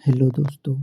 Hello दोस्तों।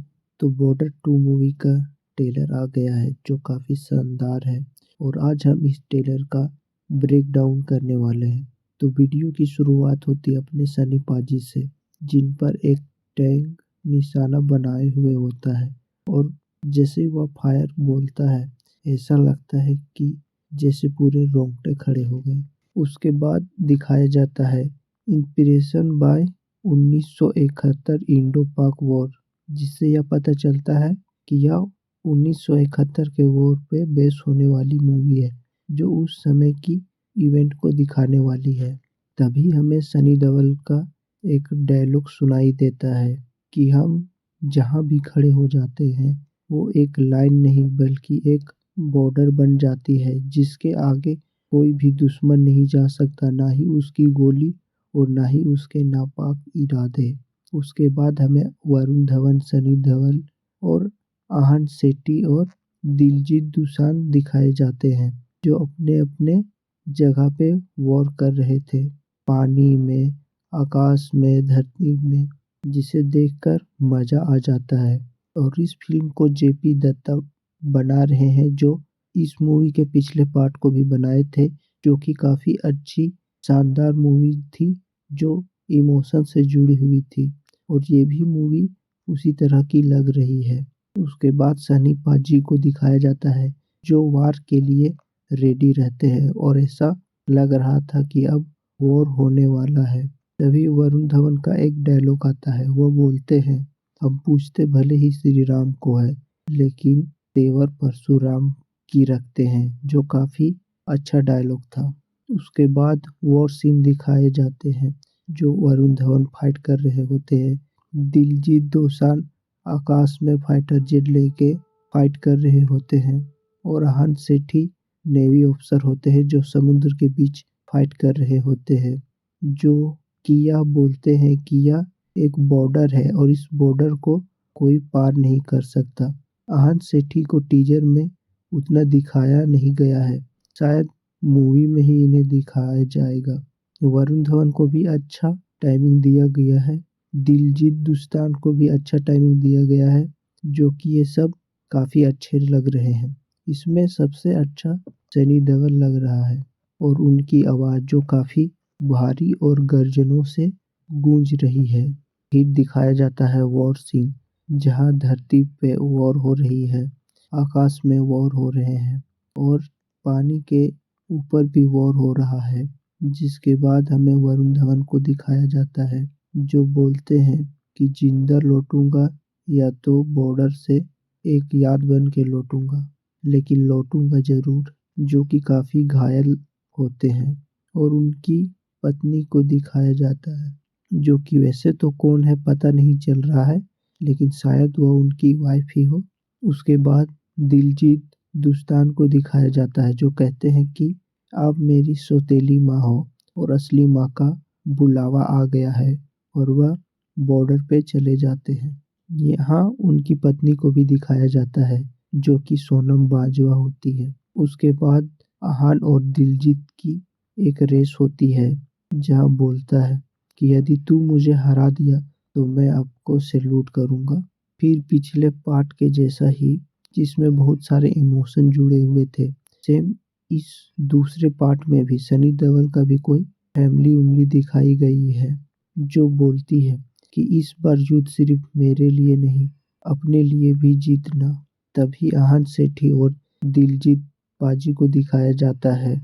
तो border 2 movie का ट्रेलर आ गया है जो काफ़ी शानदार है और आज हम इस ट्रेलर का ब्रेक डाउन करने वाले हैं। तो वीडियो की शुरुआत होती है अपने सनी पाजी से, जिन पर एक टैंक निशाना बनाए हुए होता है और जैसे ही वह फायर बोलता है ऐसा लगता है कि जैसे पूरे रोंगटे खड़े हो गए। उसके बाद दिखाया जाता है इंस्पिरेशन बाय 1971 इंडो पाक वॉर, जिससे यह पता चलता है कि यह 1971 के वॉर पे बेस होने वाली मूवी है जो उस समय की इवेंट को दिखाने वाली है। तभी हमें सनी देओल का एक डायलॉग सुनाई देता है कि हम जहाँ भी खड़े हो जाते हैं वो एक लाइन नहीं बल्कि एक बॉर्डर बन जाती है जिसके आगे कोई भी दुश्मन नहीं जा सकता, ना ही उसकी गोली और ना ही उसके नापाक इरादे। उसके बाद हमें वरुण धवन, सनी देओल और आहान शेट्टी और दिलजीत दोसांझ दिखाए जाते हैं जो अपने अपने जगह पे वॉर कर रहे थे, पानी में, आकाश में, धरती में, जिसे देखकर मजा आ जाता है। और इस फिल्म को जेपी दत्ता बना रहे हैं जो इस मूवी के पिछले पार्ट को भी बनाए थे, जो कि काफ़ी अच्छी शानदार मूवी थी जो इमोशन से जुड़ी हुई थी और ये भी मूवी उसी तरह की लग रही है। उसके बाद सनी पाजी को दिखाया जाता है जो वार के लिए रेडी रहते हैं और ऐसा लग रहा था कि अब वॉर होने वाला है। तभी वरुण धवन का एक डायलॉग आता है, वो बोलते हैं, हम पूछते भले ही श्री राम को है लेकिन तेवर परशुराम की रखते हैं, जो काफ़ी अच्छा डायलॉग था। उसके बाद वॉर सीन दिखाए जाते हैं जो वरुण धवन फाइट कर रहे होते हैं, दिलजीत दोसांझ आकाश में फाइटर जेट लेके फाइट कर रहे होते हैं और आहान शेट्टी नेवी ऑफिसर होते हैं जो समुद्र के बीच फाइट कर रहे होते हैं। जो किया बोलते हैं कि यह एक बॉर्डर है और इस बॉर्डर को कोई पार नहीं कर सकता। आहान शेट्टी को टीजर में उतना दिखाया नहीं गया है, शायद मूवी में ही इन्हें दिखाया जाएगा। वरुण धवन को भी अच्छा टाइमिंग दिया गया है, दिलजीत दोसांझ को भी अच्छा टाइमिंग दिया गया है, जो कि ये सब काफ़ी अच्छे लग रहे हैं। इसमें सबसे अच्छा सनी देओल लग रहा है और उनकी आवाज़ जो काफ़ी भारी और गर्जनों से गूंज रही है। फिर दिखाया जाता है वॉर सीन जहाँ धरती पे वॉर हो रही है, आकाश में वॉर हो रहे हैं और पानी के ऊपर भी वॉर हो रहा है। जिसके बाद हमें वरुण धवन को दिखाया जाता है जो बोलते हैं कि जिंदा लौटूंगा या तो बॉर्डर से एक याद बन के लौटूंगा, लेकिन लौटूंगा जरूर, जो कि काफ़ी घायल होते हैं। और उनकी पत्नी को दिखाया जाता है जो कि वैसे तो कौन है पता नहीं चल रहा है, लेकिन शायद वह उनकी वाइफ ही हो। उसके बाद दिलजीत दोसांझ को दिखाया जाता है जो कहते हैं कि आप मेरी सौतेली माँ हो और असली माँ का बुलावा आ गया है और वह बॉर्डर पे चले जाते हैं। यहाँ उनकी पत्नी को भी दिखाया जाता है जो कि सोनम बाजवा होती है। उसके बाद आहान और दिलजीत की एक रेस होती है जहाँ बोलता है कि यदि तू मुझे हरा दिया तो मैं आपको सैल्यूट करूँगा। फिर पिछले पार्ट के जैसा ही जिसमें बहुत सारे इमोशन जुड़े हुए थे, सेम इस दूसरे पार्ट में भी सनी देओल का भी कोई फैमिली उमली दिखाई गई है जो बोलती है कि इस बार युद्ध सिर्फ मेरे लिए नहीं अपने लिए भी जीतना। तभी आहान शेट्टी और दिलजीत पाजी को दिखाया जाता है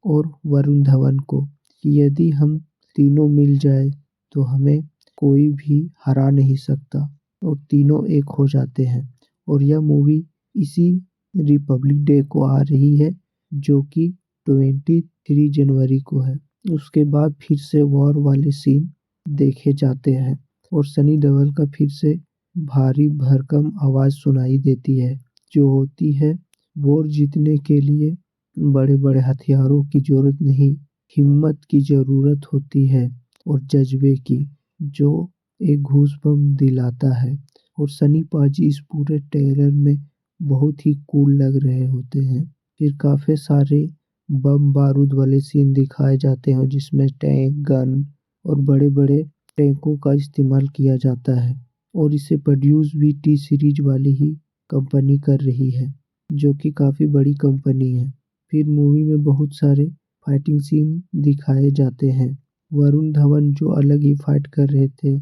और वरुण धवन को कि यदि हम तीनों मिल जाए तो हमें कोई भी हरा नहीं सकता, और तीनों एक हो जाते हैं। और यह मूवी इसी रिपब्लिक डे को आ रही है जो कि 23 जनवरी को है। उसके बाद फिर से वॉर वाले सीन देखे जाते हैं और सनी देओल का फिर से भारी भरकम आवाज़ सुनाई देती है जो होती है, वॉर जीतने के लिए बड़े बड़े हथियारों की जरूरत नहीं, हिम्मत की ज़रूरत होती है और जज्बे की, जो एक घूसबम दिलाता है। और सनी पाजी इस पूरे ट्रेलर में बहुत ही कूल लग रहे होते हैं। फिर काफ़ी सारे बम बारूद वाले सीन दिखाए जाते हैं जिसमें टैंक, गन और बड़े बड़े टैंकों का इस्तेमाल किया जाता है और इसे प्रोड्यूस भी टी सीरीज वाली ही कंपनी कर रही है, जो कि काफ़ी बड़ी कंपनी है। फिर मूवी में बहुत सारे फाइटिंग सीन दिखाए जाते हैं। वरुण धवन जो अलग ही फाइट कर रहे थे,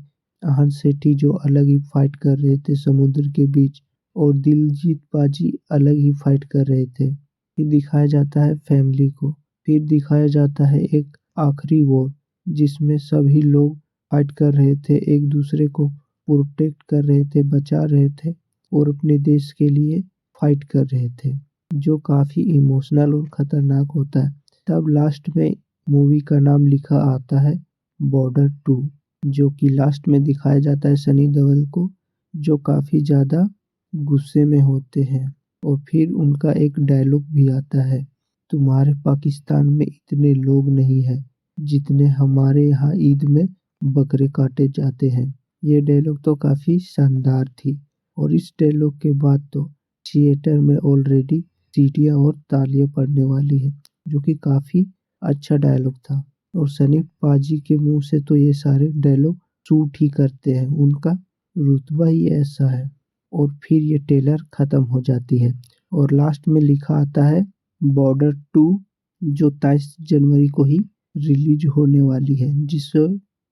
आहन सेठी जो अलग ही फाइट कर रहे थे समुद्र के बीच, और दिलजीत पाजी अलग ही फाइट कर रहे थे। फिर दिखाया जाता है फैमिली को। फिर दिखाया जाता है एक आखिरी वॉर, जिसमें सभी लोग फाइट कर रहे थे, एक दूसरे को प्रोटेक्ट कर रहे थे, बचा रहे थे और अपने देश के लिए फाइट कर रहे थे, जो काफ़ी इमोशनल और ख़तरनाक होता है। तब लास्ट में मूवी का नाम लिखा आता है बॉर्डर 2, जो कि लास्ट में दिखाया जाता है सनी देओल को, जो काफ़ी ज़्यादा गुस्से में होते हैं। और फिर उनका एक डायलॉग भी आता है, तुम्हारे पाकिस्तान में इतने लोग नहीं हैं जितने हमारे यहाँ ईद में बकरे काटे जाते हैं। ये डायलॉग तो काफ़ी शानदार थी, और इस डायलॉग के बाद तो थिएटर में ऑलरेडी सीटियाँ और तालियां पड़ने वाली है, जो कि काफ़ी अच्छा डायलॉग था। और सनी पाजी के मुंह से तो ये सारे डायलॉग शूट ही करते हैं, उनका रुतबा ही ऐसा है। और फिर ये ट्रेलर ख़त्म हो जाती है और लास्ट में लिखा आता है बॉर्डर 2, जो 23 जनवरी को ही रिलीज होने वाली है, जिससे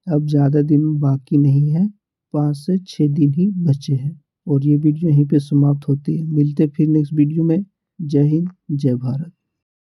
अब ज़्यादा दिन बाकी नहीं है, 5 से 6 दिन ही बचे हैं। और ये वीडियो यहीं पे समाप्त होती है। मिलते फिर नेक्स्ट वीडियो में। जय हिंद, जय भारत।